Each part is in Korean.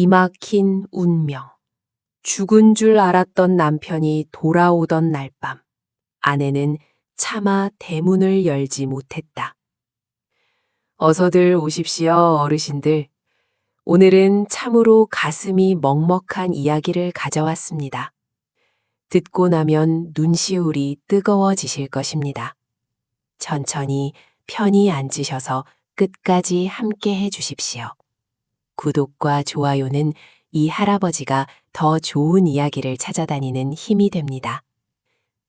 기막힌 운명. 죽은 줄 알았던 남편이 돌아오던 날 밤, 아내는 차마 대문을 열지 못했다. 어서들 오십시오, 어르신들. 오늘은 참으로 가슴이 먹먹한 이야기를 가져왔습니다. 듣고 나면 눈시울이 뜨거워지실 것입니다. 천천히 편히 앉으셔서 끝까지 함께 해 주십시오. 구독과 좋아요는 이 할아버지가 더 좋은 이야기를 찾아다니는 힘이 됩니다.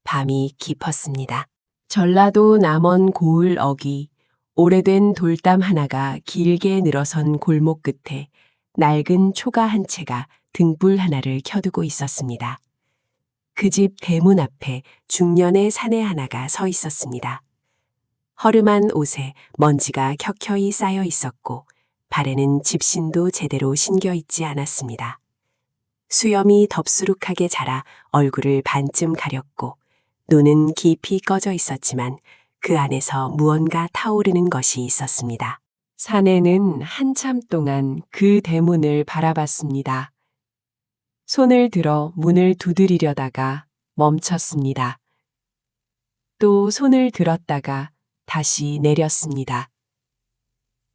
밤이 깊었습니다. 전라도 남원 고을 어귀, 오래된 돌담 하나가 길게 늘어선 골목 끝에 낡은 초가 한 채가 등불 하나를 켜두고 있었습니다. 그 집 대문 앞에 중년의 사내 하나가 서 있었습니다. 허름한 옷에 먼지가 켜켜이 쌓여 있었고 발에는 집신도 제대로 신겨 있지 않았습니다. 수염이 덥수룩하게 자라 얼굴을 반쯤 가렸고 눈은 깊이 꺼져 있었지만 그 안에서 무언가 타오르는 것이 있었습니다. 사내는 한참 동안 그 대문을 바라봤습니다. 손을 들어 문을 두드리려다가 멈췄습니다. 또 손을 들었다가 다시 내렸습니다.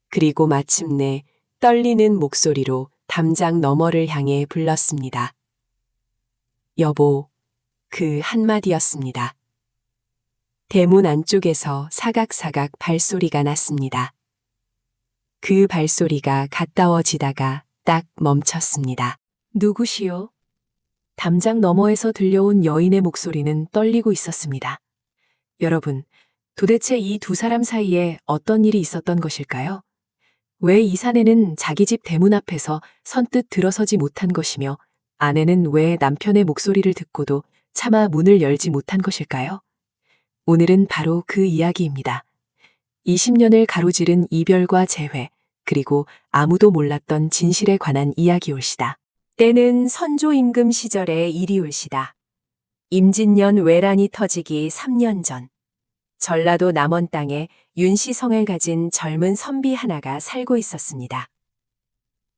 그리고 마침내 떨리는 목소리로 담장 너머를 향해 불렀습니다. 여보, 그 한마디였습니다. 대문 안쪽에서 사각사각 발소리가 났습니다. 그 발소리가 가까워지다가 딱 멈췄습니다. 누구시오? 담장 너머에서 들려온 여인의 목소리는 떨리고 있었습니다. 여러분, 도대체 이 두 사람 사이에 어떤 일이 있었던 것일까요? 왜 이 사내는 자기 집 대문 앞에서 선뜻 들어서지 못한 것이며 아내는 왜 남편의 목소리를 듣고도 차마 문을 열지 못한 것일까요? 오늘은 바로 그 이야기입니다. 20년을 가로지른 이별과 재회, 그리고 아무도 몰랐던 진실에 관한 이야기올시다. 때는 선조 임금 시절의 일이올시다. 임진년 외란이 터지기 3년 전, 전라도 남원 땅에 윤씨성을 가진 젊은 선비 하나가 살고 있었습니다.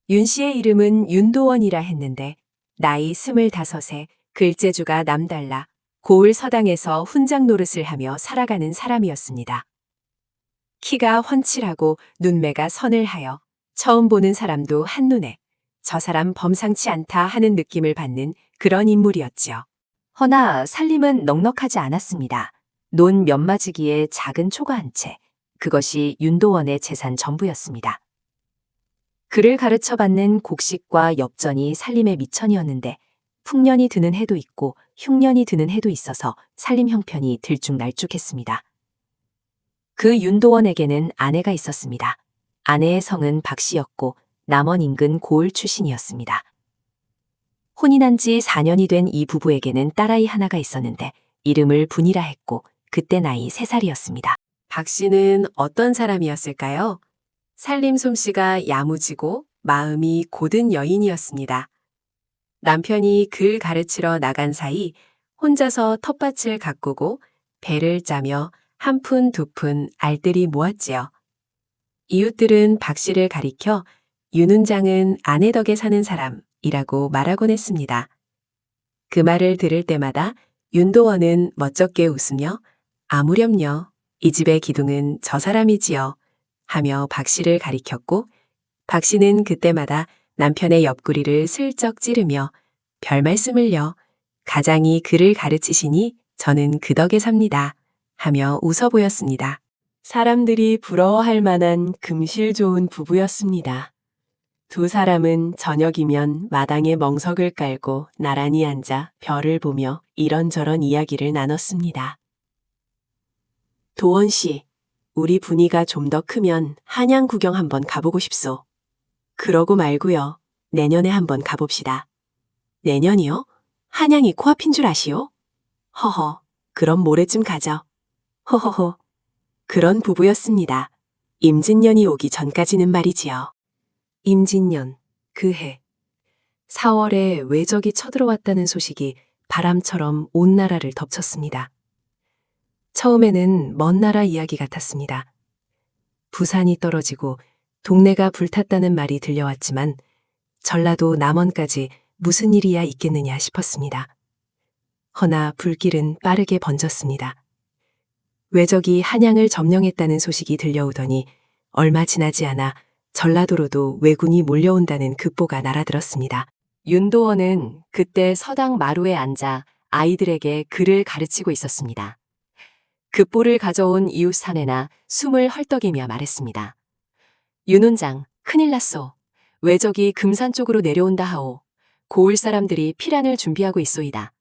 윤씨의 이름은 윤도원이라 했는데 나이 25에 글재주가 남달라 고을 서당에서 훈장 노릇을 하며 살아가는 사람이었습니다. 키가 훤칠하고 눈매가 서늘하여 처음 보는 사람도 한눈에 저 사람 범상치 않다 하는 느낌을 받는 그런 인물이었지요. 허나 살림은 넉넉하지 않았습니다. 논 몇마지기에 작은 초가 한 채, 그것이 윤도원의 재산 전부였습니다. 그를 가르쳐받는 곡식과 엽전이 살림의 미천이었는데 풍년이 드는 해도 있고 흉년이 드는 해도 있어서 살림 형편이 들쭉날쭉했습니다. 그 윤도원에게는 아내가 있었습니다. 아내의 성은 박씨였고 남원 인근 고을 출신이었습니다. 혼인한 지 4년이 된 이 부부에게는 딸아이 하나가 있었는데 이름을 분이라 했고 그때 나이 3살이었습니다. 박 씨는 어떤 사람이었을까요? 살림 솜씨가 야무지고 마음이 고든 여인이었습니다. 남편이 글 가르치러 나간 사이 혼자서 텃밭을 가꾸고 배를 짜며 한 푼 두 푼 알뜰히 모았지요. 이웃들은 박 씨를 가리켜 윤훈장은 아내 덕에 사는 사람이라고 말하곤 했습니다. 그 말을 들을 때마다 윤도원은 멋쩍게 웃으며 아무렴요, 이 집의 기둥은 저 사람이지요 하며 박 씨를 가리켰고 박 씨는 그때마다 남편의 옆구리를 슬쩍 찌르며 별 말씀을요, 가장이 글을 가르치시니 저는 그 덕에 삽니다 하며 웃어 보였습니다. 사람들이 부러워할 만한 금실 좋은 부부였습니다. 두 사람은 저녁이면 마당에 멍석을 깔고 나란히 앉아 별을 보며 이런저런 이야기를 나눴습니다. 도원 씨, 우리 분이가 좀 더 크면 한양 구경 한번 가보고 싶소. 그러고 말고요. 내년에 한번 가봅시다. 내년이요? 한양이 코앞인 줄 아시오? 허허, 그럼 모레쯤 가죠. 허허허. 그런 부부였습니다. 임진년이 오기 전까지는 말이지요. 임진년, 그해 4월에 외적이 쳐들어왔다는 소식이 바람처럼 온 나라를 덮쳤습니다. 처음에는 먼 나라 이야기 같았습니다. 부산이 떨어지고 동네가 불탔다는 말이 들려왔지만 전라도 남원까지 무슨 일이야 있겠느냐 싶었습니다. 허나 불길은 빠르게 번졌습니다. 외적이 한양을 점령했다는 소식이 들려오더니 얼마 지나지 않아 전라도로도 왜군이 몰려온다는 급보가 날아들었습니다. 윤도원은 그때 서당 마루에 앉아 아이들에게 글을 가르치고 있었습니다. 급보를 가져온 이웃 사내나 숨을 헐떡이며 말했습니다. 윤훈장, 큰일 났소. 외적이 금산 쪽으로 내려온다 하오. 고을 사람들이 피란을 준비하고 있소이다.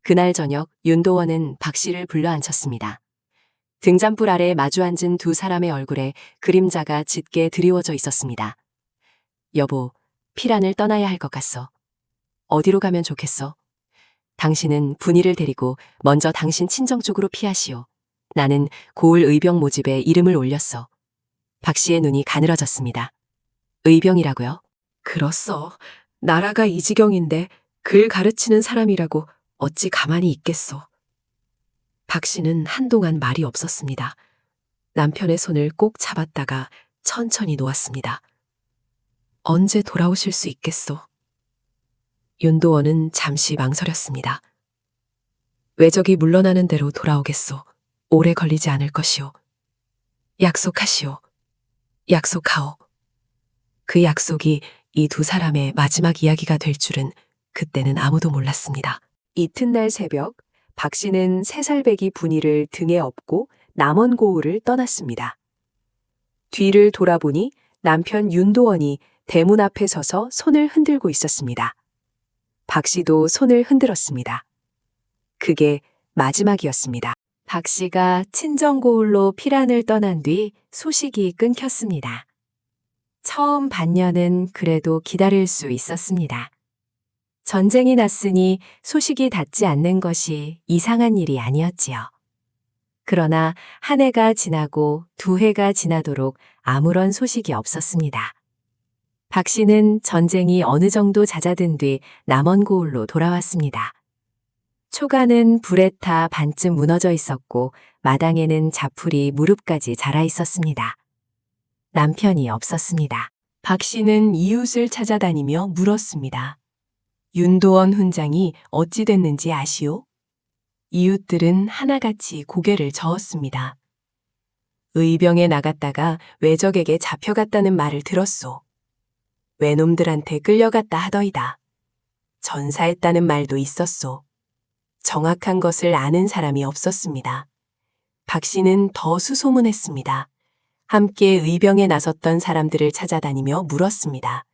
그날 저녁 윤도원은 박 씨를 불러 앉혔습니다. 등잔불 아래 마주 앉은 두 사람의 얼굴에 그림자가 짙게 드리워져 있었습니다. 여보, 피란을 떠나야 할 것 같소. 어디로 가면 좋겠소? 당신은 분이를 데리고 먼저 당신 친정 쪽으로 피하시오. 나는 고을 의병 모집에 이름을 올렸소. 박 씨의 눈이 가늘어졌습니다. 의병이라고요? 그렇소. 나라가 이 지경인데 글 가르치는 사람이라고 어찌 가만히 있겠소. 박 씨는 한동안 말이 없었습니다. 남편의 손을 꼭 잡았다가 천천히 놓았습니다. 언제 돌아오실 수 있겠소? 윤도원은 잠시 망설였습니다. 외적이 물러나는 대로 돌아오겠소. 오래 걸리지 않을 것이오. 약속하시오. 약속하오. 그 약속이 이 두 사람의 마지막 이야기가 될 줄은 그때는 아무도 몰랐습니다. 이튿날 새벽, 박 씨는 3살배기 분이를 등에 업고 남원 고을을 떠났습니다. 뒤를 돌아보니 남편 윤도원이 대문 앞에 서서 손을 흔들고 있었습니다. 박 씨도 손을 흔들었습니다. 그게 마지막이었습니다. 박 씨가 친정 고을로 피란을 떠난 뒤 소식이 끊겼습니다. 처음 반년은 그래도 기다릴 수 있었습니다. 전쟁이 났으니 소식이 닿지 않는 것이 이상한 일이 아니었지요. 그러나 한 해가 지나고 2해가 지나도록 아무런 소식이 없었습니다. 박 씨는 전쟁이 어느 정도 잦아든 뒤 남원 고을로 돌아왔습니다. 초가는 불에 타 반쯤 무너져 있었고 마당에는 자풀이 무릎까지 자라 있었습니다. 남편이 없었습니다. 박 씨는 이웃을 찾아다니며 물었습니다. 윤도원 훈장이 어찌 됐는지 아시오? 이웃들은 하나같이 고개를 저었습니다. 의병에 나갔다가 외적에게 잡혀갔다는 말을 들었소. 외놈들한테 끌려갔다 하더이다. 전사했다는 말도 있었소. 정확한 것을 아는 사람이 없었습니다. 박 씨는 더 수소문했습니다. 함께 의병에 나섰던 사람들을 찾아다니며 물었습니다.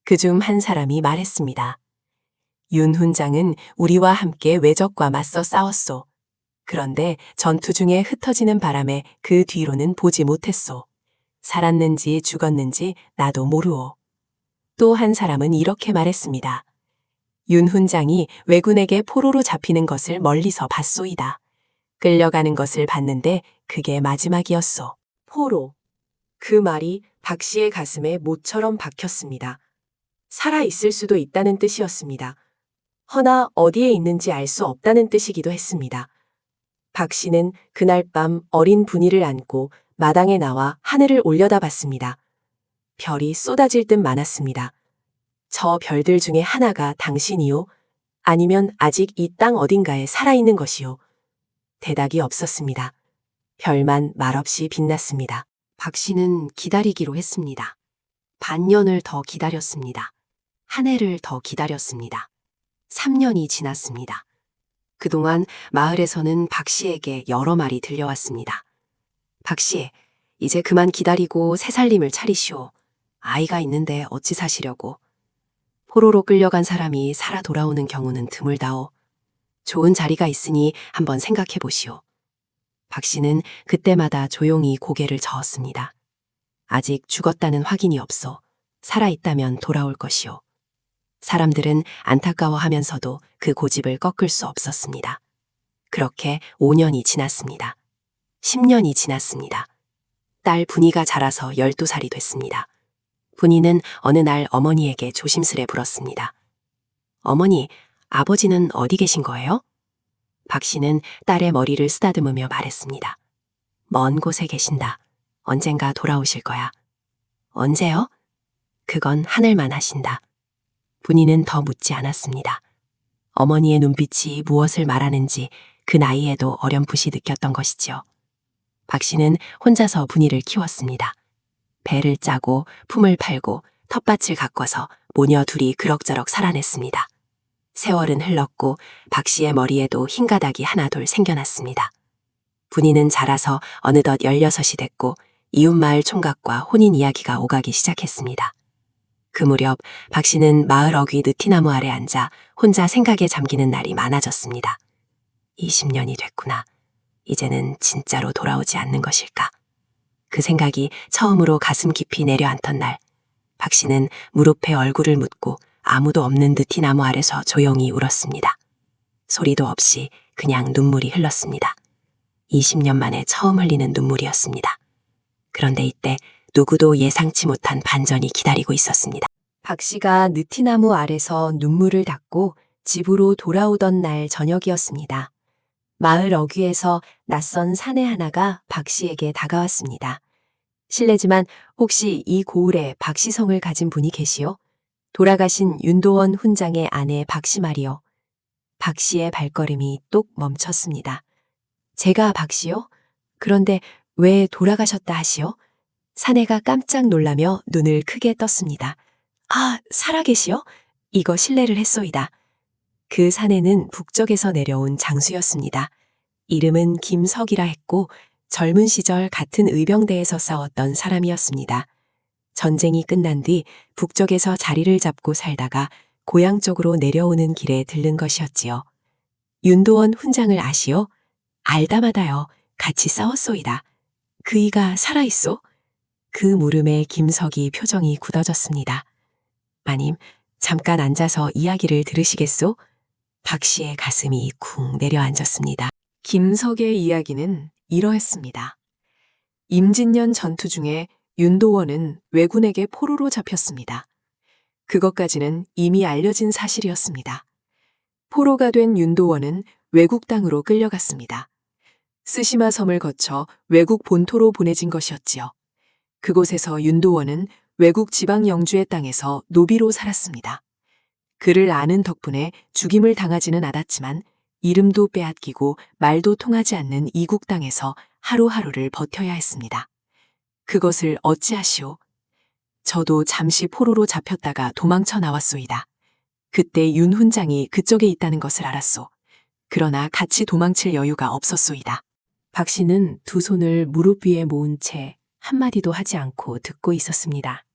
그중 한 사람이 말했습니다. 윤 훈장은 우리와 함께 외적과 맞서 싸웠소. 그런데 전투 중에 흩어지는 바람에 그 뒤로는 보지 못했소. 살았는지 죽었는지 나도 모르오. 또 한 사람은 이렇게 말했습니다. 윤 훈장이 왜군에게 포로로 잡히는 것을 멀리서 봤소이다. 끌려가는 것을 봤는데 그게 마지막이었소. 포로. 그 말이 박 씨의 가슴에 못처럼 박혔습니다. 살아있을 수도 있다는 뜻이었습니다. 허나 어디에 있는지 알 수 없다는 뜻이기도 했습니다. 박 씨는 그날 밤 어린 분이를 안고 마당에 나와 하늘을 올려다봤습니다. 별이 쏟아질 듯 많았습니다. 저 별들 중에 하나가 당신이요? 아니면 아직 이 땅 어딘가에 살아있는 것이요? 대답이 없었습니다. 별만 말없이 빛났습니다. 박 씨는 기다리기로 했습니다. 반년을 더 기다렸습니다. 한 해를 더 기다렸습니다. 3년이 지났습니다. 그동안 마을에서는 박 씨에게 여러 말이 들려왔습니다. 박 씨, 이제 그만 기다리고 새 살림을 차리시오. 아이가 있는데 어찌 사시려고. 포로로 끌려간 사람이 살아 돌아오는 경우는 드물다오. 좋은 자리가 있으니 한번 생각해 보시오. 박 씨는 그때마다 조용히 고개를 저었습니다. 아직 죽었다는 확인이 없어. 살아있다면 돌아올 것이오. 사람들은 안타까워하면서도 그 고집을 꺾을 수 없었습니다. 그렇게 5년이 지났습니다. 10년이 지났습니다. 딸 분이가 자라서 12살이 됐습니다. 분이는 어느 날 어머니에게 조심스레 물었습니다. 어머니, 아버지는 어디 계신 거예요? 박 씨는 딸의 머리를 쓰다듬으며 말했습니다. 먼 곳에 계신다. 언젠가 돌아오실 거야. 언제요? 그건 하늘만 하신다. 분이는 더 묻지 않았습니다. 어머니의 눈빛이 무엇을 말하는지 그 나이에도 어렴풋이 느꼈던 것이지요. 박 씨는 혼자서 분이를 키웠습니다. 배를 짜고 품을 팔고 텃밭을 가꿔서 모녀 둘이 그럭저럭 살아냈습니다. 세월은 흘렀고 박 씨의 머리에도 흰 가닥이 하나둘 생겨났습니다. 분이는 자라서 어느덧 16이 됐고 이웃마을 총각과 혼인 이야기가 오가기 시작했습니다. 그 무렵 박 씨는 마을 어귀 느티나무 아래 앉아 혼자 생각에 잠기는 날이 많아졌습니다. 20년이 됐구나. 이제는 진짜로 돌아오지 않는 것일까? 그 생각이 처음으로 가슴 깊이 내려앉던 날, 박 씨는 무릎에 얼굴을 묻고 아무도 없는 느티나무 아래서 조용히 울었습니다. 소리도 없이 그냥 눈물이 흘렀습니다. 20년 만에 처음 흘리는 눈물이었습니다. 그런데 이때 누구도 예상치 못한 반전이 기다리고 있었습니다. 박 씨가 느티나무 아래서 눈물을 닦고 집으로 돌아오던 날 저녁이었습니다. 마을 어귀에서 낯선 사내 하나가 박 씨에게 다가왔습니다. 실례지만 혹시 이 고을에 박씨성을 가진 분이 계시오? 돌아가신 윤도원 훈장의 아내 박씨 말이요. 박 씨의 발걸음이 똑 멈췄습니다. 제가 박 씨요? 그런데 왜 돌아가셨다 하시오? 사내가 깜짝 놀라며 눈을 크게 떴습니다. 아, 살아계시오? 이거 실례를 했소이다. 그 사내는 북쪽에서 내려온 장수였습니다. 이름은 김석이라 했고 젊은 시절 같은 의병대에서 싸웠던 사람이었습니다. 전쟁이 끝난 뒤 북쪽에서 자리를 잡고 살다가 고향 쪽으로 내려오는 길에 들른 것이었지요. 윤도원 훈장을 아시오? 알다마다요. 같이 싸웠소이다. 그이가 살아있소? 그 물음에 김석이 표정이 굳어졌습니다. 마님, 잠깐 앉아서 이야기를 들으시겠소? 박 씨의 가슴이 쿵 내려앉았습니다. 김석의 이야기는 이러했습니다. 임진년 전투 중에 윤도원은 왜군에게 포로로 잡혔습니다. 그것까지는 이미 알려진 사실이었습니다. 포로가 된 윤도원은 외국 땅으로 끌려갔습니다. 스시마 섬을 거쳐 외국 본토로 보내진 것이었지요. 그곳에서 윤도원은 외국 지방 영주의 땅에서 노비로 살았습니다. 그를 아는 덕분에 죽임을 당하지는 않았지만 이름도 빼앗기고 말도 통하지 않는 이국 땅에서 하루하루를 버텨야 했습니다. 그것을 어찌하시오? 저도 잠시 포로로 잡혔다가 도망쳐 나왔소이다. 그때 윤 훈장이 그쪽에 있다는 것을 알았소. 그러나 같이 도망칠 여유가 없었소이다. 박 씨는 두 손을 무릎 위에 모은 채 한마디도 하지 않고 듣고 있었습니다.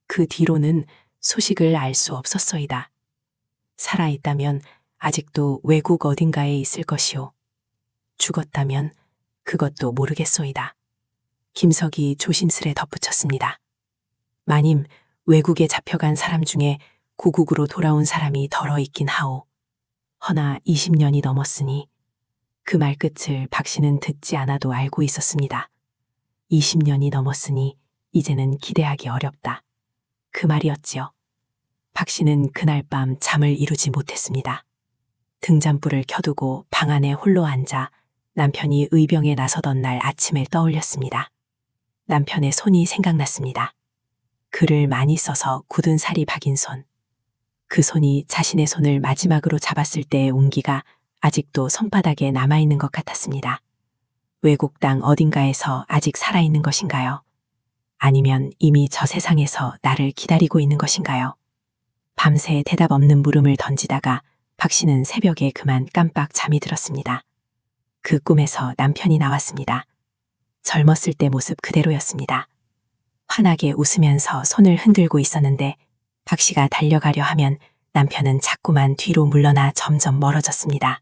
그 뒤로는 소식을 알 수 없었소이다. 살아있다면 아직도 외국 어딘가에 있을 것이오. 죽었다면 그것도 모르겠소이다. 김석이 조심스레 덧붙였습니다. 마님, 외국에 잡혀간 사람 중에 고국으로 돌아온 사람이 덜어 있긴 하오. 허나 20년이 넘었으니 그 말끝을 박 씨는 듣지 않아도 알고 있었습니다. 20년이 넘었으니 이제는 기대하기 어렵다. 그 말이었지요. 박 씨는 그날 밤 잠을 이루지 못했습니다. 등잔불을 켜두고 방 안에 홀로 앉아 남편이 의병에 나서던 날 아침을 떠올렸습니다. 남편의 손이 생각났습니다. 글을 많이 써서 굳은 살이 박인 손. 그 손이 자신의 손을 마지막으로 잡았을 때의 온기가 아직도 손바닥에 남아있는 것 같았습니다. 외국 땅 어딘가에서 아직 살아있는 것인가요? 아니면 이미 저 세상에서 나를 기다리고 있는 것인가요? 밤새 대답 없는 물음을 던지다가 박 씨는 새벽에 그만 깜빡 잠이 들었습니다. 그 꿈에서 남편이 나왔습니다. 젊었을 때 모습 그대로였습니다. 환하게 웃으면서 손을 흔들고 있었는데 박 씨가 달려가려 하면 남편은 자꾸만 뒤로 물러나 점점 멀어졌습니다.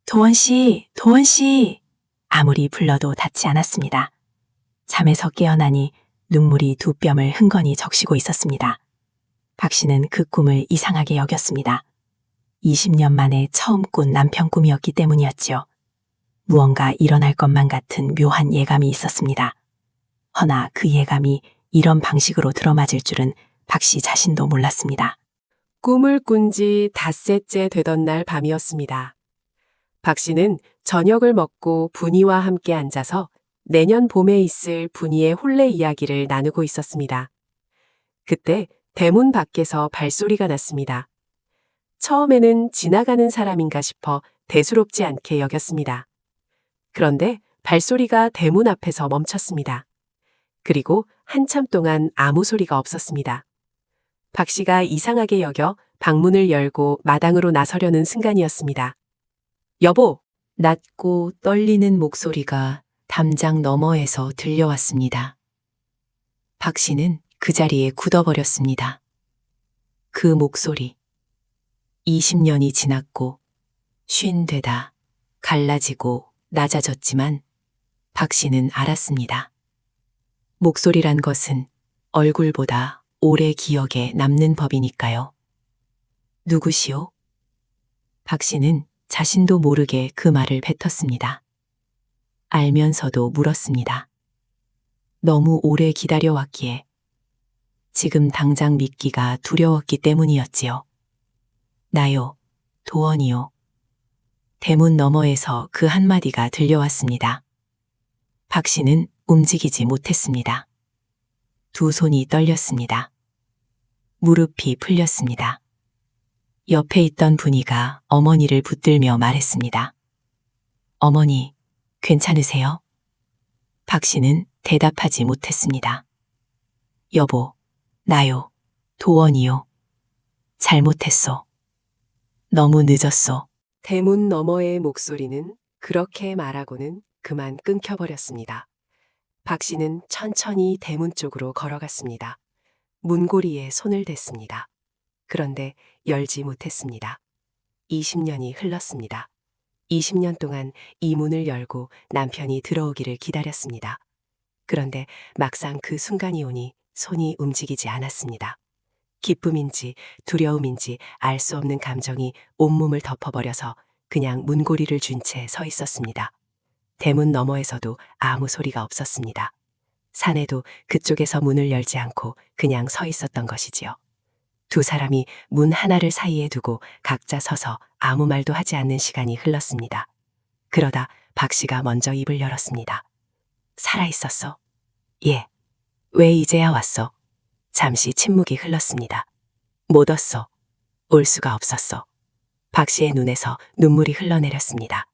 도원 씨, 도원 씨! 아무리 불러도 닿지 않았습니다. 잠에서 깨어나니 눈물이 두 뼘을 흥건히 적시고 있었습니다. 박 씨는 그 꿈을 이상하게 여겼습니다. 20년 만에 처음 꾼 남편 꿈이었기 때문이었지요. 무언가 일어날 것만 같은 묘한 예감이 있었습니다. 허나 그 예감이 이런 방식으로 들어맞을 줄은 박 씨 자신도 몰랐습니다. 꿈을 꾼 지 닷새째 되던 날 밤이었습니다. 박 씨는 저녁을 먹고 분이와 함께 앉아서 내년 봄에 있을 분이의 혼례 이야기를 나누고 있었습니다. 그때 대문 밖에서 발소리가 났습니다. 처음에는 지나가는 사람인가 싶어 대수롭지 않게 여겼습니다. 그런데 발소리가 대문 앞에서 멈췄습니다. 그리고 한참 동안 아무 소리가 없었습니다. 박 씨가 이상하게 여겨 방문을 열고 마당으로 나서려는 순간이었습니다. 여보! 낮고 떨리는 목소리가 담장 너머에서 들려왔습니다. 박 씨는 그 자리에 굳어버렸습니다. 그 목소리. 20년이 지났고 쉰 되다 갈라지고 낮아졌지만 박 씨는 알았습니다. 목소리란 것은 얼굴보다 오래 기억에 남는 법이니까요. 누구시오? 박 씨는 자신도 모르게 그 말을 뱉었습니다. 알면서도 물었습니다. 너무 오래 기다려왔기에 지금 당장 믿기가 두려웠기 때문이었지요. 나요, 도원이요. 대문 너머에서 그 한마디가 들려왔습니다. 박 씨는 움직이지 못했습니다. 두 손이 떨렸습니다. 무릎이 풀렸습니다. 옆에 있던 분이가 어머니를 붙들며 말했습니다. 어머니, 괜찮으세요? 박 씨는 대답하지 못했습니다. 여보, 나요, 도원이요. 잘못했소. 너무 늦었소. 대문 너머의 목소리는 그렇게 말하고는 그만 끊겨버렸습니다. 박 씨는 천천히 대문 쪽으로 걸어갔습니다. 문고리에 손을 댔습니다. 그런데 열지 못했습니다. 20년이 흘렀습니다. 20년 동안 이 문을 열고 남편이 들어오기를 기다렸습니다. 그런데 막상 그 순간이 오니 손이 움직이지 않았습니다. 기쁨인지 두려움인지 알 수 없는 감정이 온몸을 덮어버려서 그냥 문고리를 쥔 채 서 있었습니다. 대문 너머에서도 아무 소리가 없었습니다. 사내도 그쪽에서 문을 열지 않고 그냥 서 있었던 것이지요. 두 사람이 문 하나를 사이에 두고 각자 서서 아무 말도 하지 않는 시간이 흘렀습니다. 그러다 박 씨가 먼저 입을 열었습니다. 살아있었어? 예. 왜 이제야 왔어? 잠시 침묵이 흘렀습니다. 못 왔어. 올 수가 없었어. 박 씨의 눈에서 눈물이 흘러내렸습니다.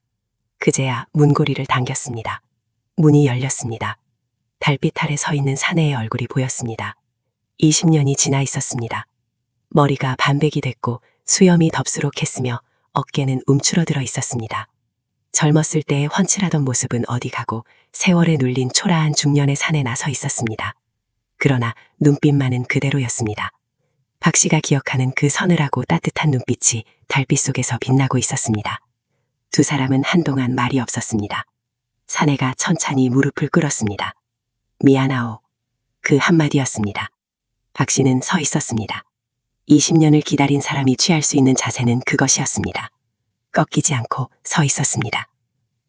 그제야 문고리를 당겼습니다. 문이 열렸습니다. 달빛 아래 서 있는 사내의 얼굴이 보였습니다. 20년이 지나 있었습니다. 머리가 반백이 됐고 수염이 덥수룩했으며 어깨는 움츠러들어 있었습니다. 젊었을 때의 훤칠하던 모습은 어디 가고 세월에 눌린 초라한 중년의 산에 나서 있었습니다. 그러나 눈빛만은 그대로였습니다. 박 씨가 기억하는 그 서늘하고 따뜻한 눈빛이 달빛 속에서 빛나고 있었습니다. 두 사람은 한동안 말이 없었습니다. 사내가 천천히 무릎을 꿇었습니다. 미안하오. 그 한마디였습니다. 박 씨는 서 있었습니다. 20년을 기다린 사람이 취할 수 있는 자세는 그것이었습니다. 꺾이지 않고 서 있었습니다.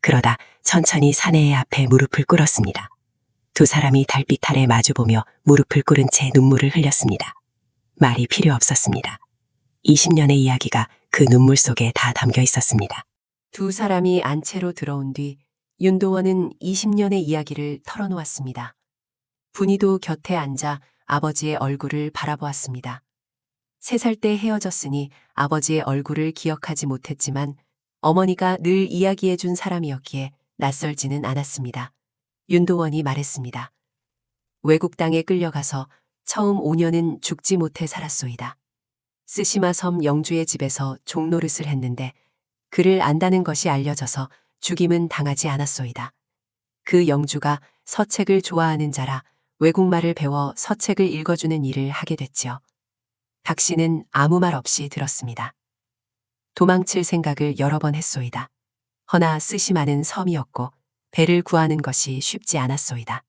그러다 천천히 사내의 앞에 무릎을 꿇었습니다. 두 사람이 달빛 아래 마주보며 무릎을 꿇은 채 눈물을 흘렸습니다. 말이 필요 없었습니다. 20년의 이야기가 그 눈물 속에 다 담겨 있었습니다. 두 사람이 안채로 들어온 뒤 윤도원은 20년의 이야기를 털어놓았습니다. 분이도 곁에 앉아 아버지의 얼굴을 바라보았습니다. 3살 때 헤어졌으니 아버지의 얼굴을 기억하지 못했지만 어머니가 늘 이야기해준 사람이었기에 낯설지는 않았습니다. 윤도원이 말했습니다. 외국 땅에 끌려가서 처음 5년은 죽지 못해 살았소이다. 쓰시마 섬 영주의 집에서 종노릇을 했는데 그를 안다는 것이 알려져서 죽임은 당하지 않았소이다. 그 영주가 서책을 좋아하는 자라 외국말을 배워 서책을 읽어주는 일을 하게 됐지요. 박 씨는 아무 말 없이 들었습니다. 도망칠 생각을 여러 번 했소이다. 허나 쓰시마는 섬이었고 배를 구하는 것이 쉽지 않았소이다.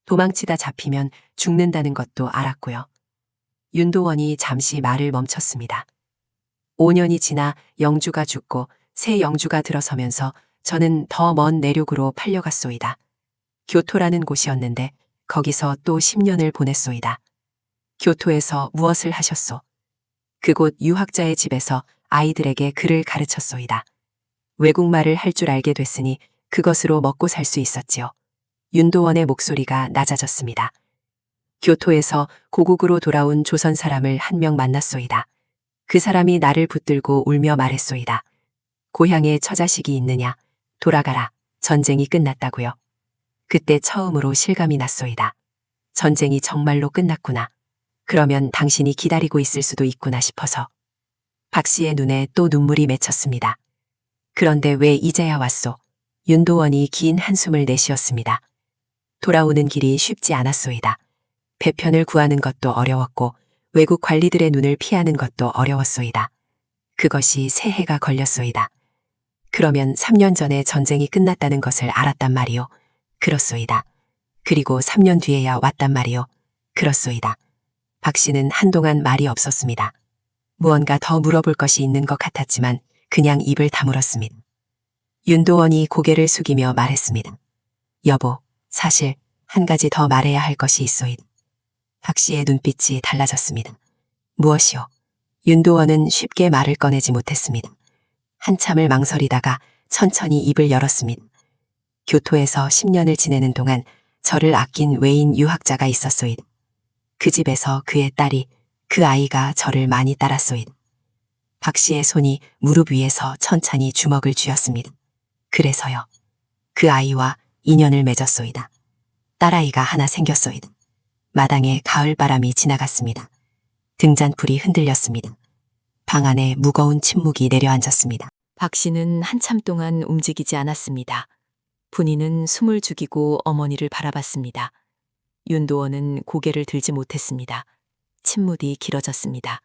도망치다 잡히면 죽는다는 것도 알았고요. 윤도원이 잠시 말을 멈췄습니다. 5년이 지나 영주가 죽고 새 영주가 들어서면서 저는 더 먼 내륙으로 팔려갔소이다. 교토라는 곳이었는데 거기서 또 10년을 보냈소이다. 교토에서 무엇을 하셨소? 그곳 유학자의 집에서 아이들에게 글을 가르쳤소이다. 외국말을 할 줄 알게 됐으니 그것으로 먹고 살 수 있었지요. 윤도원의 목소리가 낮아졌습니다. 교토에서 고국으로 돌아온 조선 사람을 한 명 만났소이다. 그 사람이 나를 붙들고 울며 말했소이다. 고향에 처자식이 있느냐? 돌아가라. 전쟁이 끝났다고요. 그때 처음으로 실감이 났소이다. 전쟁이 정말로 끝났구나. 그러면 당신이 기다리고 있을 수도 있구나 싶어서. 박 씨의 눈에 또 눈물이 맺혔습니다. 그런데 왜 이제야 왔소? 윤도원이 긴 한숨을 내쉬었습니다. 돌아오는 길이 쉽지 않았소이다. 배편을 구하는 것도 어려웠고 외국 관리들의 눈을 피하는 것도 어려웠소이다. 그것이 새해가 걸렸소이다. 그러면 3년 전에 전쟁이 끝났다는 것을 알았단 말이요. 그렇소이다. 그리고 3년 뒤에야 왔단 말이요. 그렇소이다. 박 씨는 한동안 말이 없었습니다. 무언가 더 물어볼 것이 있는 것 같았지만 그냥 입을 다물었습니다. 윤도원이 고개를 숙이며 말했습니다. 여보, 사실 한 가지 더 말해야 할 것이 있소이다. 박 씨의 눈빛이 달라졌습니다. 무엇이요? 윤도원은 쉽게 말을 꺼내지 못했습니다. 한참을 망설이다가 천천히 입을 열었습니다. 교토에서 10년을 지내는 동안 저를 아낀 외인 유학자가 있었소이다. 그 집에서 그의 딸이, 그 아이가 저를 많이 따랐소이다. 박 씨의 손이 무릎 위에서 천천히 주먹을 쥐었습니다. 그래서요. 그 아이와 인연을 맺었소이다. 딸아이가 하나 생겼소이다. 마당에 가을바람이 지나갔습니다. 등잔불이 흔들렸습니다. 방 안에 무거운 침묵이 내려앉았습니다. 박 씨는 한참 동안 움직이지 않았습니다. 분이는 숨을 죽이고 어머니를 바라봤습니다. 윤도원은 고개를 들지 못했습니다. 침묵이 길어졌습니다.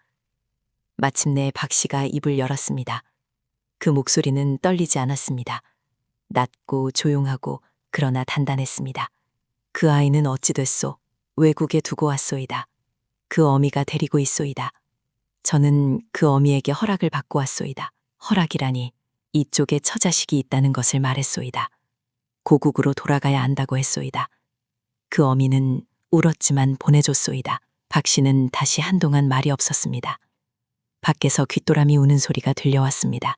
마침내 박 씨가 입을 열었습니다. 그 목소리는 떨리지 않았습니다. 낮고 조용하고 그러나 단단했습니다. 그 아이는 어찌 됐소? 외국에 두고 왔소이다. 그 어미가 데리고 있소이다. 저는 그 어미에게 허락을 받고 왔소이다. 허락이라니 이쪽에 처자식이 있다는 것을 말했소이다. 고국으로 돌아가야 한다고 했소이다. 그 어미는 울었지만 보내줬소이다. 박 씨는 다시 한동안 말이 없었습니다. 밖에서 귓도람이 우는 소리가 들려왔습니다.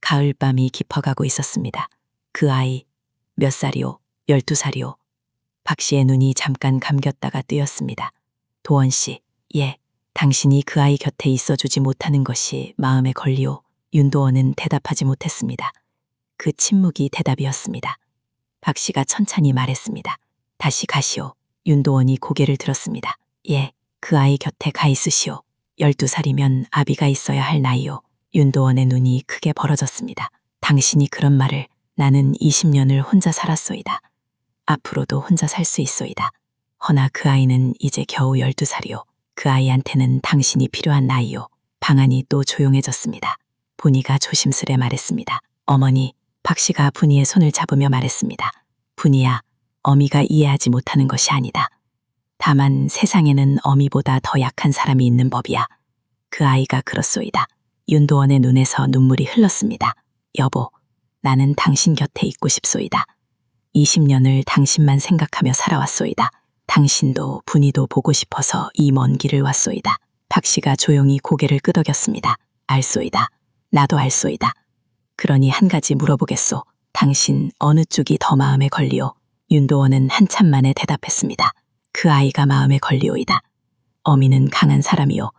가을밤이 깊어가고 있었습니다. 그 아이 몇 살이오? 12살이오. 박 씨의 눈이 잠깐 감겼다가 뜨였습니다. 도원 씨, 예, 당신이 그 아이 곁에 있어주지 못하는 것이 마음에 걸리오. 윤도원은 대답하지 못했습니다. 그 침묵이 대답이었습니다. 박 씨가 천천히 말했습니다. 다시 가시오. 윤도원이 고개를 들었습니다. 예, 그 아이 곁에 가 있으시오. 12살이면 아비가 있어야 할 나이오. 윤도원의 눈이 크게 벌어졌습니다. 당신이 그런 말을. 나는 20년을 혼자 살았소이다. 앞으로도 혼자 살 수 있소이다. 허나 그 아이는 이제 겨우 12살이오. 그 아이한테는 당신이 필요한 나이오. 방 안이 또 조용해졌습니다. 분이가 조심스레 말했습니다. 어머니, 박 씨가 분이의 손을 잡으며 말했습니다. 분이야, 어미가 이해하지 못하는 것이 아니다. 다만 세상에는 어미보다 더 약한 사람이 있는 법이야. 그 아이가 그렇소이다. 윤도원의 눈에서 눈물이 흘렀습니다. 여보, 나는 당신 곁에 있고 싶소이다. 20년을 당신만 생각하며 살아왔소이다. 당신도 분이도 보고 싶어서 이 먼 길을 왔소이다. 박 씨가 조용히 고개를 끄덕였습니다. 알소이다. 나도 알소이다. 그러니 한 가지 물어보겠소. 당신 어느 쪽이 더 마음에 걸리오? 윤도원은 한참 만에 대답했습니다. 그 아이가 마음에 걸리오이다. 어미는 강한 사람이오.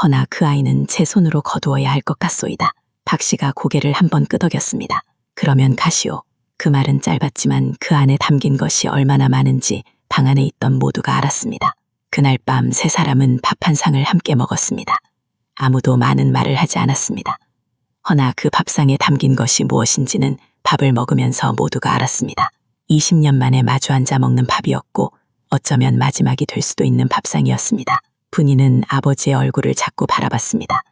허나 그 아이는 제 손으로 거두어야 할 것 같소이다. 박 씨가 고개를 한번 끄덕였습니다. 그러면 가시오. 그 말은 짧았지만 그 안에 담긴 것이 얼마나 많은지 방 안에 있던 모두가 알았습니다. 그날 밤 세 사람은 밥 한 상을 함께 먹었습니다. 아무도 많은 말을 하지 않았습니다. 허나 그 밥상에 담긴 것이 무엇인지는 밥을 먹으면서 모두가 알았습니다. 20년 만에 마주 앉아 먹는 밥이었고 어쩌면 마지막이 될 수도 있는 밥상이었습니다. 분이는 아버지의 얼굴을 자꾸 바라봤습니다.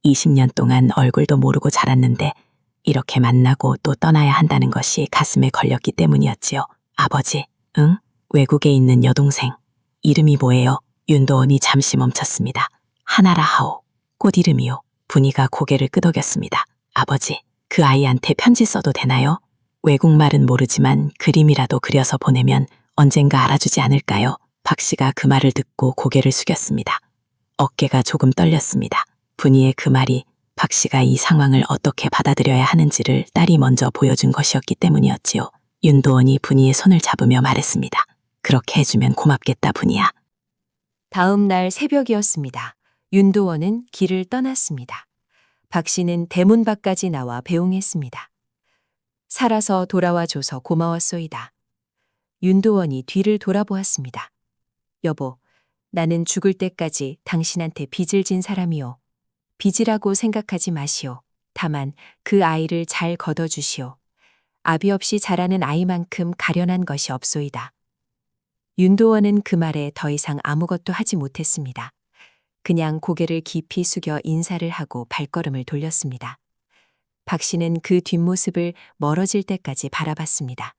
20년 동안 얼굴도 모르고 자랐는데 이렇게 만나고 또 떠나야 한다는 것이 가슴에 걸렸기 때문이었지요. 아버지, 응? 외국에 있는 여동생. 이름이 뭐예요? 윤도원이 잠시 멈췄습니다. 하나라 하오. 꽃 이름이요. 분이가 고개를 끄덕였습니다. 아버지, 그 아이한테 편지 써도 되나요? 외국말은 모르지만 그림이라도 그려서 보내면 언젠가 알아주지 않을까요? 박 씨가 그 말을 듣고 고개를 숙였습니다. 어깨가 조금 떨렸습니다. 분이의 그 말이 박 씨가 이 상황을 어떻게 받아들여야 하는지를 딸이 먼저 보여준 것이었기 때문이었지요. 윤도원이 분이의 손을 잡으며 말했습니다. 그렇게 해주면 고맙겠다, 분이야. 다음 날 새벽이었습니다. 윤도원은 길을 떠났습니다. 박 씨는 대문 밖까지 나와 배웅했습니다. 살아서 돌아와 줘서 고마웠소이다. 윤도원이 뒤를 돌아보았습니다. 여보, 나는 죽을 때까지 당신한테 빚을 진 사람이오. 빚이라고 생각하지 마시오. 다만 그 아이를 잘 거둬주시오. 아비 없이 자라는 아이만큼 가련한 것이 없소이다. 윤도원은 그 말에 더 이상 아무것도 하지 못했습니다. 그냥 고개를 깊이 숙여 인사를 하고 발걸음을 돌렸습니다. 박 씨는 그 뒷모습을 멀어질 때까지 바라봤습니다.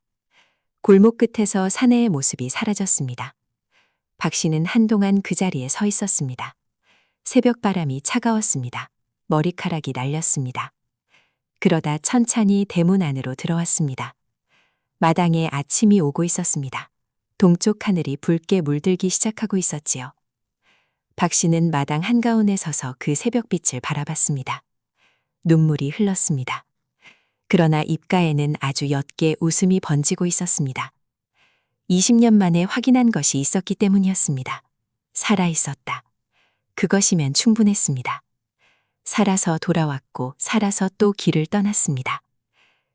골목 끝에서 사내의 모습이 사라졌습니다. 박 씨는 한동안 그 자리에 서 있었습니다. 새벽 바람이 차가웠습니다. 머리카락이 날렸습니다. 그러다 천천히 대문 안으로 들어왔습니다. 마당에 아침이 오고 있었습니다. 동쪽 하늘이 붉게 물들기 시작하고 있었지요. 박 씨는 마당 한가운데 서서 그 새벽빛을 바라봤습니다. 눈물이 흘렀습니다. 그러나 입가에는 아주 옅게 웃음이 번지고 있었습니다. 20년 만에 확인한 것이 있었기 때문이었습니다. 살아 있었다. 그것이면 충분했습니다. 살아서 돌아왔고 살아서 또 길을 떠났습니다.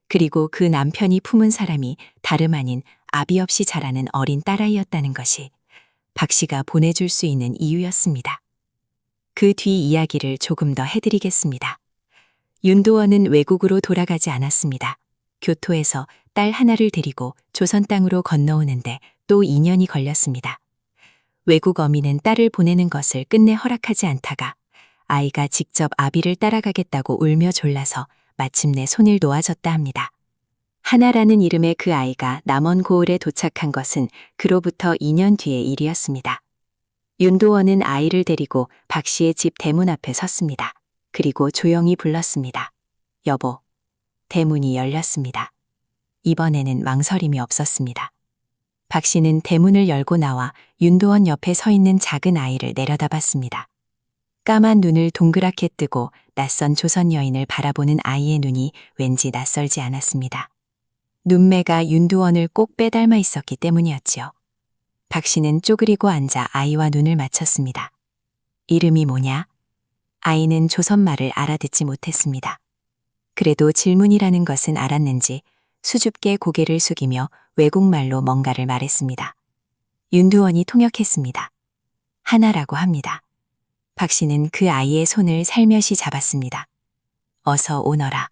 그리고 그 남편이 품은 사람이 다름 아닌 아비 없이 자라는 어린 딸아이였다는 것이 박 씨가 보내줄 수 있는 이유였습니다. 그 뒤 이야기를 조금 더 해드리겠습니다. 윤도원은 외국으로 돌아가지 않았습니다. 교토에서 딸 하나를 데리고 조선 땅으로 건너오는데 또 2년이 걸렸습니다. 외국 어미는 딸을 보내는 것을 끝내 허락하지 않다가 아이가 직접 아비를 따라가겠다고 울며 졸라서 마침내 손을 놓아줬다 합니다. 하나라는 이름의 그 아이가 남원 고을에 도착한 것은 그로부터 2년 뒤의 일이었습니다. 윤도원은 아이를 데리고 박 씨의 집 대문 앞에 섰습니다. 그리고 조용히 불렀습니다. 여보. 대문이 열렸습니다. 이번에는 망설임이 없었습니다. 박 씨는 대문을 열고 나와 윤도원 옆에 서 있는 작은 아이를 내려다봤습니다. 까만 눈을 동그랗게 뜨고 낯선 조선 여인을 바라보는 아이의 눈이 왠지 낯설지 않았습니다. 눈매가 윤도원을 꼭 빼닮아 있었기 때문이었지요. 박 씨는 쪼그리고 앉아 아이와 눈을 맞췄습니다. 이름이 뭐냐? 아이는 조선말을 알아듣지 못했습니다. 그래도 질문이라는 것은 알았는지 수줍게 고개를 숙이며 외국말로 뭔가를 말했습니다. 윤도원이 통역했습니다. 하나라고 합니다. 박 씨는 그 아이의 손을 살며시 잡았습니다. 어서 오너라.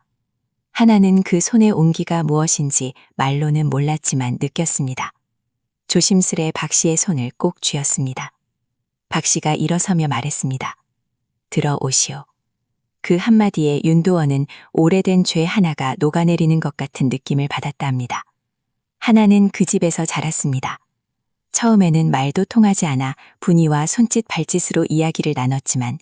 하나는 그 손의 온기가 무엇인지 말로는 몰랐지만 느꼈습니다. 조심스레 박 씨의 손을 꼭 쥐었습니다. 박 씨가 일어서며 말했습니다. 들어오시오. 그 한마디에 윤도원은 오래된 죄 하나가 녹아내리는 것 같은 느낌을 받았다 합니다. 하나는 그 집에서 자랐습니다. 처음에는 말도 통하지 않아 분이와 손짓 발짓으로 이야기를 나눴지만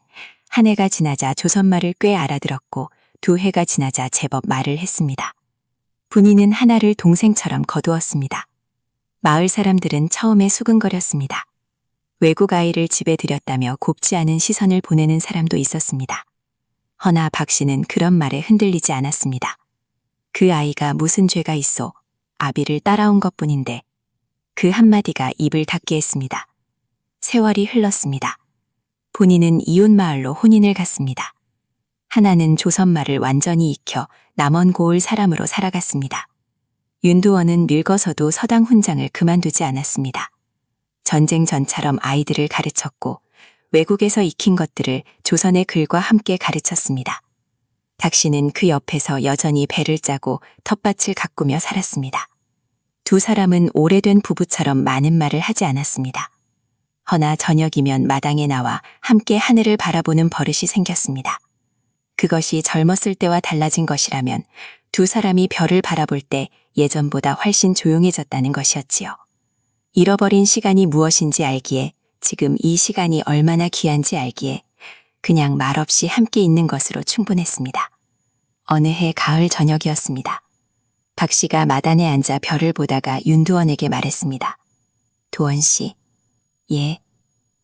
한 해가 지나자 조선말을 꽤 알아들었고 2해가 지나자 제법 말을 했습니다. 분이는 하나를 동생처럼 거두었습니다. 마을 사람들은 처음에 수근거렸습니다. 외국 아이를 집에 들였다며 곱지 않은 시선을 보내는 사람도 있었습니다. 허나 박 씨는 그런 말에 흔들리지 않았습니다. 그 아이가 무슨 죄가 있어 아비를 따라온 것뿐인데 그 한마디가 입을 닫게 했습니다. 세월이 흘렀습니다. 본인은 이웃마을로 혼인을 갔습니다. 하나는 조선말을 완전히 익혀 남원 고을 사람으로 살아갔습니다. 윤도원은 늙어서도 서당 훈장을 그만두지 않았습니다. 전쟁 전처럼 아이들을 가르쳤고 외국에서 익힌 것들을 조선의 글과 함께 가르쳤습니다. 박 씨는 그 옆에서 여전히 배를 짜고 텃밭을 가꾸며 살았습니다. 두 사람은 오래된 부부처럼 많은 말을 하지 않았습니다. 허나 저녁이면 마당에 나와 함께 하늘을 바라보는 버릇이 생겼습니다. 그것이 젊었을 때와 달라진 것이라면 두 사람이 별을 바라볼 때 예전보다 훨씬 조용해졌다는 것이었지요. 잃어버린 시간이 무엇인지 알기에, 지금 이 시간이 얼마나 귀한지 알기에 그냥 말없이 함께 있는 것으로 충분했습니다. 어느 해 가을 저녁이었습니다. 박 씨가 마단에 앉아 별을 보다가 윤두원에게 말했습니다. 도원 씨. 예.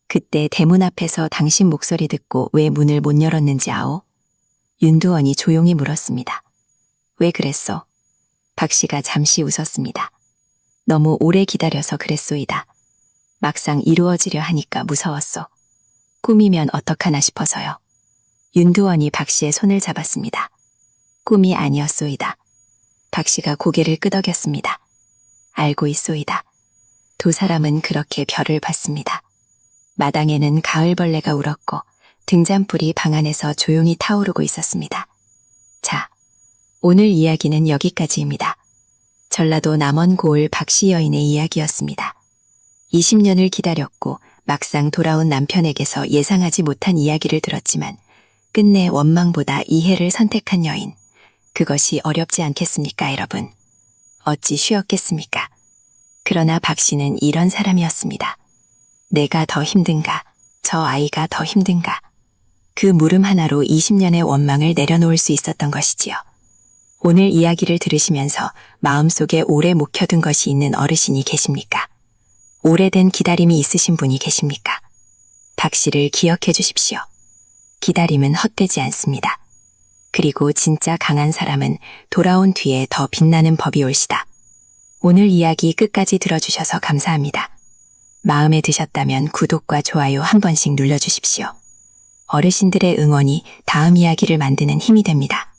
그때 대문 앞에서 당신 목소리 듣고 왜 문을 못 열었는지 아오? 윤두원이 조용히 물었습니다. 왜 그랬어? 박 씨가 잠시 웃었습니다. 너무 오래 기다려서 그랬소이다. 막상 이루어지려 하니까 무서웠소. 꿈이면 어떡하나 싶어서요. 윤두원이 박 씨의 손을 잡았습니다. 꿈이 아니었소이다. 박 씨가 고개를 끄덕였습니다. 알고 있소이다. 두 사람은 그렇게 별을 봤습니다. 마당에는 가을벌레가 울었고 등잔불이 방 안에서 조용히 타오르고 있었습니다. 자, 오늘 이야기는 여기까지입니다. 전라도 남원 고을 박씨 여인의 이야기였습니다. 20년을 기다렸고 막상 돌아온 남편에게서 예상하지 못한 이야기를 들었지만 끝내 원망보다 이해를 선택한 여인. 그것이 어렵지 않겠습니까, 여러분? 어찌 쉬웠겠습니까? 그러나 박 씨는 이런 사람이었습니다. 내가 더 힘든가? 저 아이가 더 힘든가? 그 물음 하나로 20년의 원망을 내려놓을 수 있었던 것이지요. 오늘 이야기를 들으시면서 마음속에 오래 묵혀둔 것이 있는 어르신이 계십니까? 오래된 기다림이 있으신 분이 계십니까? 박 씨를 기억해 주십시오. 기다림은 헛되지 않습니다. 그리고 진짜 강한 사람은 돌아온 뒤에 더 빛나는 법이 올시다. 오늘 이야기 끝까지 들어주셔서 감사합니다. 마음에 드셨다면 구독과 좋아요 한 번씩 눌러주십시오. 어르신들의 응원이 다음 이야기를 만드는 힘이 됩니다.